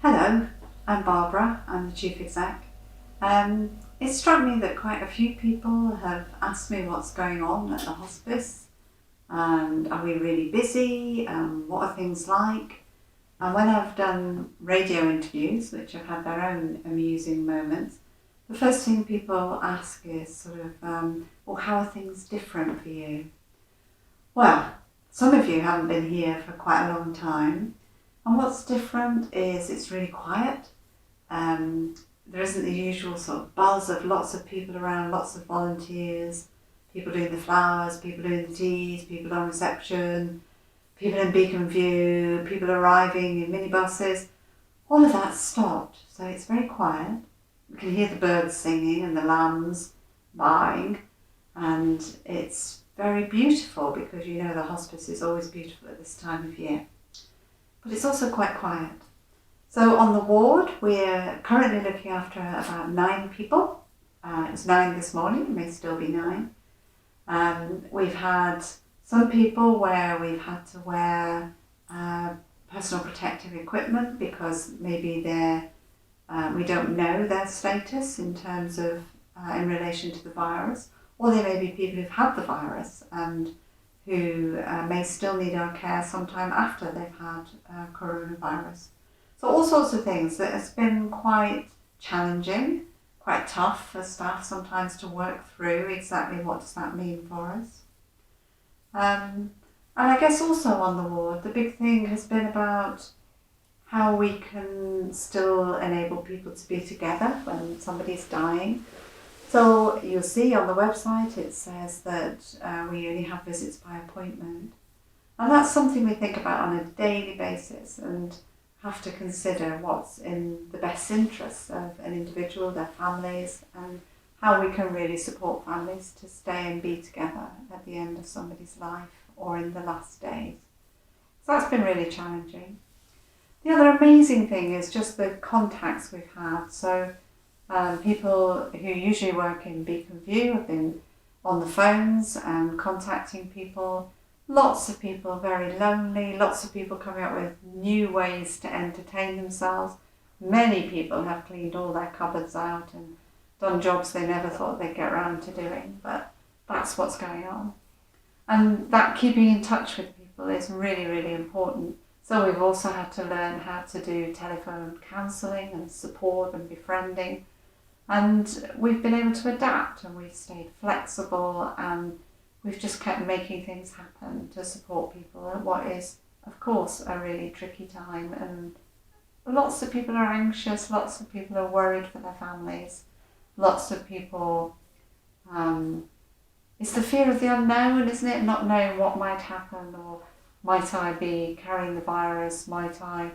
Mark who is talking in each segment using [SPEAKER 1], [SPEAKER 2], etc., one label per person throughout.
[SPEAKER 1] Hello, I'm Barbara, I'm the Chief Exec. It struck me that quite a few people have asked me what's going on at the hospice and are we really busy, what are things like? And when I've done radio interviews, which have had their own amusing moments, the first thing people ask is sort of, well, how are things different for you? Well, some of you haven't been here for quite a long time, and what's different is it's really quiet. There isn't the usual sort of buzz of lots of people around, lots of volunteers, people doing the flowers, people doing the teas, people on reception, people in Beacon View, people arriving in minibuses. All of that's stopped, so it's very quiet. You can hear the birds singing and the lambs baaing, and it's very beautiful because you know the hospice is always beautiful at this time of year. But it's also quite quiet. So on the ward, we're currently looking after about 9 people. It was 9 this morning, it may still be 9. We've had some people where we've had to wear personal protective equipment because maybe we don't know their status in terms of in relation to the virus, or there may be people who've had the virus and who may still need our care sometime after they've had coronavirus. So all sorts of things. That has been quite challenging, quite tough for staff sometimes to work through exactly what does that mean for us. And I guess also on the ward, the big thing has been about how we can still enable people to be together when somebody's dying. So you'll see on the website it says that we only have visits by appointment. And that's something we think about on a daily basis and have to consider what's in the best interests of an individual, their families, and how we can really support families to stay and be together at the end of somebody's life or in the last days. So that's been really challenging. The other amazing thing is just the contacts we've had. So people who usually work in Beacon View have been on the phones and contacting people. Lots of people very lonely, lots of people coming up with new ways to entertain themselves. Many people have cleaned all their cupboards out and done jobs they never thought they'd get around to doing, but that's what's going on. And that keeping in touch with people is really, really important. So we've also had to learn how to do telephone counselling and support and befriending. And we've been able to adapt and we've stayed flexible and we've just kept making things happen to support people at what is, of course, a really tricky time. And lots of people are anxious, lots of people are worried for their families, lots of people, it's the fear of the unknown, isn't it? Not knowing what might happen, or might I be carrying the virus, might I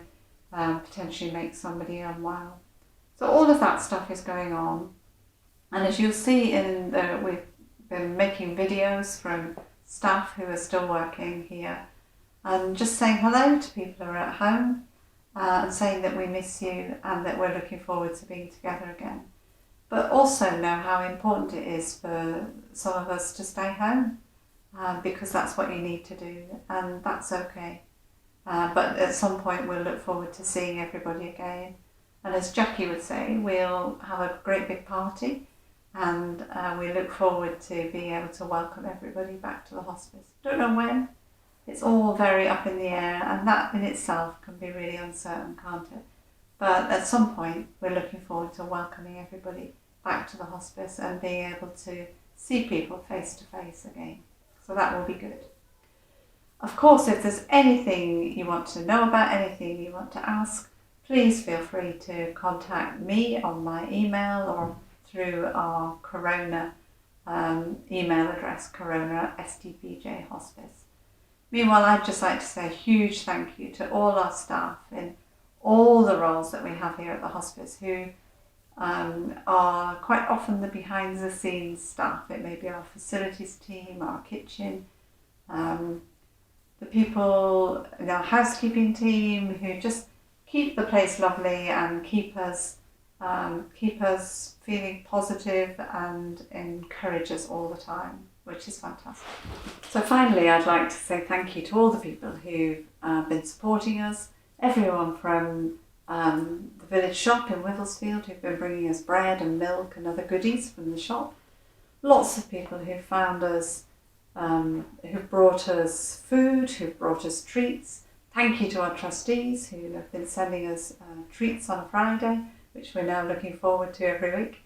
[SPEAKER 1] potentially make somebody unwell. So all of that stuff is going on. And as you'll see we've been making videos from staff who are still working here and just saying hello to people who are at home and saying that we miss you and that we're looking forward to being together again. But also know how important it is for some of us to stay home because that's what you need to do and that's okay. But at some point we'll look forward to seeing everybody again. And as Jackie would say, we'll have a great big party and we look forward to being able to welcome everybody back to the hospice. Don't know when, it's all very up in the air and that in itself can be really uncertain, can't it? But at some point we're looking forward to welcoming everybody back to the hospice and being able to see people face to face again. So that will be good. Of course, if there's anything you want to know about, anything you want to ask, please feel free to contact me on my email or through our Corona email address, corona@stpjhospice. Meanwhile, I'd just like to say a huge thank you to all our staff in all the roles that we have here at the hospice who are quite often the behind the scenes staff. It may be our facilities team, our kitchen, the people in our housekeeping team who just keep the place lovely and keep us feeling positive and encourage us all the time, which is fantastic. So finally, I'd like to say thank you to all the people who've been supporting us, everyone from the village shop in Wivelsfield who've been bringing us bread and milk and other goodies from the shop. Lots of people who found us, who've brought us food, who've brought us treats. Thank you to our trustees who have been sending us treats on a Friday, which we're now looking forward to every week.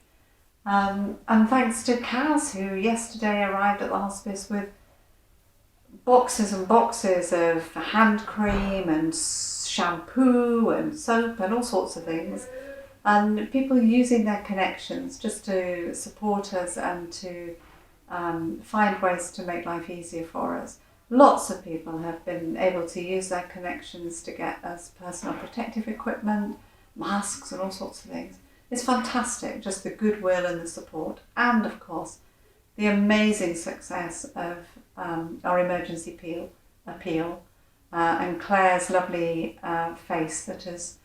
[SPEAKER 1] And thanks to Kaz, who yesterday arrived at the hospice with boxes and boxes of hand cream and shampoo and soap and all sorts of things. And people using their connections just to support us and to find ways to make life easier for us. Lots of people have been able to use their connections to get us personal protective equipment, masks and all sorts of things. It's fantastic, just the goodwill and the support, and of course the amazing success of our emergency appeal and Claire's lovely face that has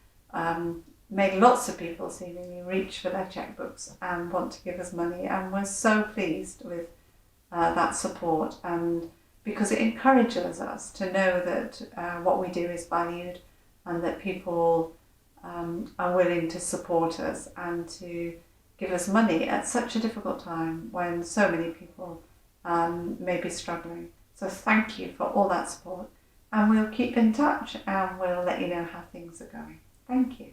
[SPEAKER 1] made lots of people seemingly reach for their checkbooks and want to give us money, and we're so pleased with that support, and because it encourages us to know that what we do is valued and that people are willing to support us and to give us money at such a difficult time when so many people may be struggling. So thank you for all that support, and we'll keep in touch and we'll let you know how things are going. Thank you.